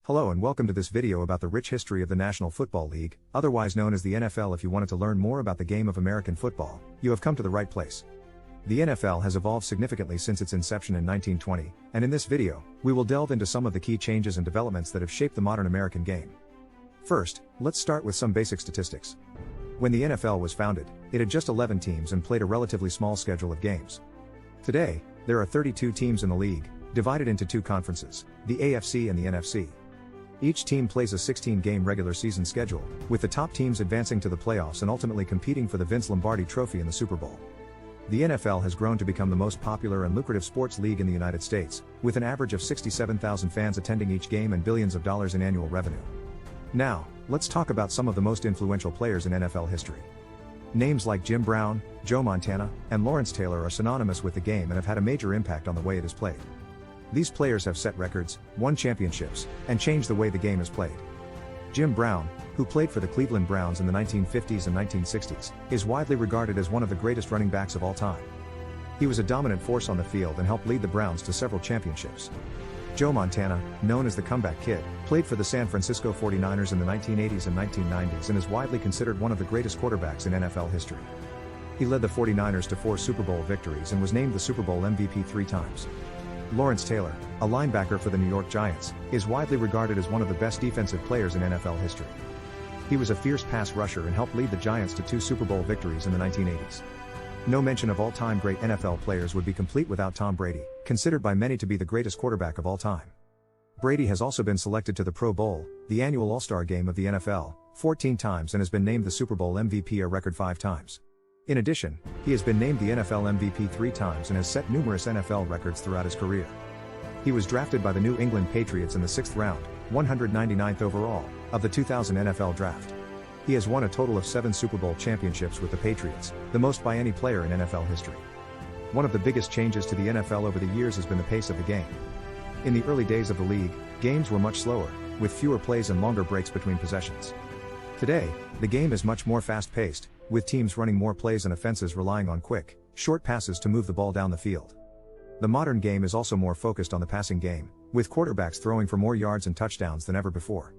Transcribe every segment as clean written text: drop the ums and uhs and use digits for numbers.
Hello and welcome to this video about the rich history of the National Football League, otherwise known as the NFL. If you wanted to learn more about the game of American football, you have come to the right place. The NFL has evolved significantly since its inception in 1920, and in this video, we will delve into some of the key changes and developments that have shaped the modern American game. First, let's start with some basic statistics. When the NFL was founded, it had just 11 teams and played a relatively small schedule of games. Today, there are 32 teams in the league, divided into two conferences, the AFC and the NFC. Each team plays a 16-game regular season schedule, with the top teams advancing to the playoffs and ultimately competing for the Vince Lombardi Trophy in the Super Bowl. The NFL has grown to become the most popular and lucrative sports league in the United States, with an average of 67,000 fans attending each game and billions of dollars in annual revenue. Now, let's talk about some of the most influential players in NFL history. Names like Jim Brown, Joe Montana, and Lawrence Taylor are synonymous with the game and have had a major impact on the way it is played. These players have set records, won championships, and changed the way the game is played. Jim Brown, who played for the Cleveland Browns in the 1950s and 1960s, is widely regarded as one of the greatest running backs of all time. He was a dominant force on the field and helped lead the Browns to several championships. Joe Montana, known as the Comeback Kid, played for the San Francisco 49ers in the 1980s and 1990s and is widely considered one of the greatest quarterbacks in NFL history. He led the 49ers to 4 Super Bowl victories and was named the Super Bowl MVP 3 times. Lawrence Taylor, a linebacker for the New York Giants, is widely regarded as one of the best defensive players in NFL history. He was a fierce pass rusher and helped lead the Giants to 2 Super Bowl victories in the 1980s. No mention of all-time great NFL players would be complete without Tom Brady, considered by many to be the greatest quarterback of all time. Brady has also been selected to the Pro Bowl, the annual All-Star game of the NFL, 14 times and has been named the Super Bowl MVP a record 5 times. In addition, he has been named the NFL MVP 3 times and has set numerous NFL records throughout his career. He was drafted by the New England Patriots in the 6th round, 199th overall, of the 2000 NFL Draft. He has won a total of 7 Super Bowl championships with the Patriots, the most by any player in NFL history. One of the biggest changes to the NFL over the years has been the pace of the game. In the early days of the league, games were much slower, with fewer plays and longer breaks between possessions. Today, the game is much more fast-paced, with teams running more plays and offenses relying on quick, short passes to move the ball down the field. The modern game is also more focused on the passing game, with quarterbacks throwing for more yards and touchdowns than ever before.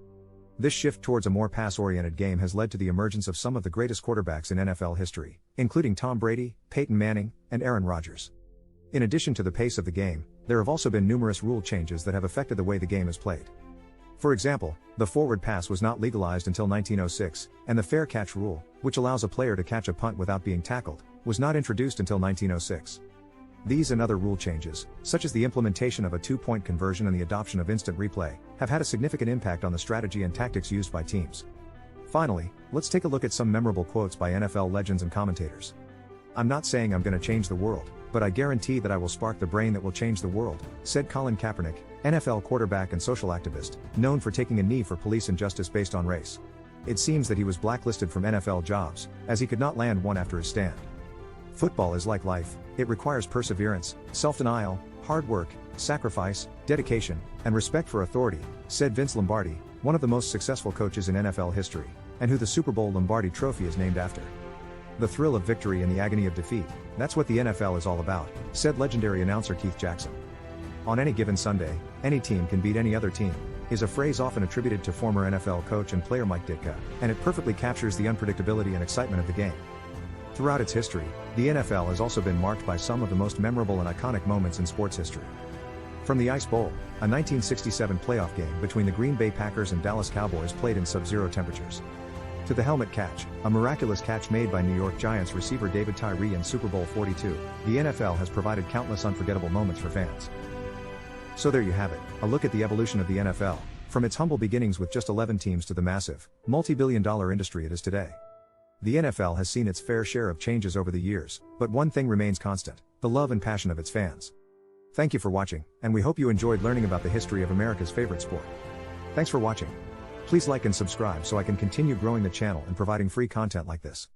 This shift towards a more pass-oriented game has led to the emergence of some of the greatest quarterbacks in NFL history, including Tom Brady, Peyton Manning, and Aaron Rodgers. In addition to the pace of the game, there have also been numerous rule changes that have affected the way the game is played. For example, the forward pass was not legalized until 1906, and the fair catch rule, which allows a player to catch a punt without being tackled, was not introduced until 1906. These and other rule changes, such as the implementation of a 2-point conversion and the adoption of instant replay, have had a significant impact on the strategy and tactics used by teams. Finally, let's take a look at some memorable quotes by NFL legends and commentators. "I'm not saying I'm going to change the world, but I guarantee that I will spark the brain that will change the world," said Colin Kaepernick, NFL quarterback and social activist, known for taking a knee for police injustice based on race. It seems that he was blacklisted from NFL jobs, as he could not land one after his stand. "Football is like life, it requires perseverance, self-denial, hard work, sacrifice, dedication, and respect for authority," said Vince Lombardi, one of the most successful coaches in NFL history, and who the Super Bowl Lombardi Trophy is named after. "The thrill of victory and the agony of defeat, that's what the NFL is all about," said legendary announcer Keith Jackson. "On any given Sunday, any team can beat any other team," is a phrase often attributed to former NFL coach and player Mike Ditka, and it perfectly captures the unpredictability and excitement of the game. Throughout its history, the NFL has also been marked by some of the most memorable and iconic moments in sports history. From the Ice Bowl, a 1967 playoff game between the Green Bay Packers and Dallas Cowboys played in sub-zero temperatures, to the helmet catch, a miraculous catch made by New York Giants receiver David Tyree in Super Bowl 42, the NFL has provided countless unforgettable moments for fans. So there you have it, a look at the evolution of the NFL, from its humble beginnings with just 11 teams to the massive, multi-billion-dollar industry it is today. The NFL has seen its fair share of changes over the years, but one thing remains constant: the love and passion of its fans. Thank you for watching, and we hope you enjoyed learning about the history of America's favorite sport. Thanks for watching. Please like and subscribe so I can continue growing the channel and providing free content like this.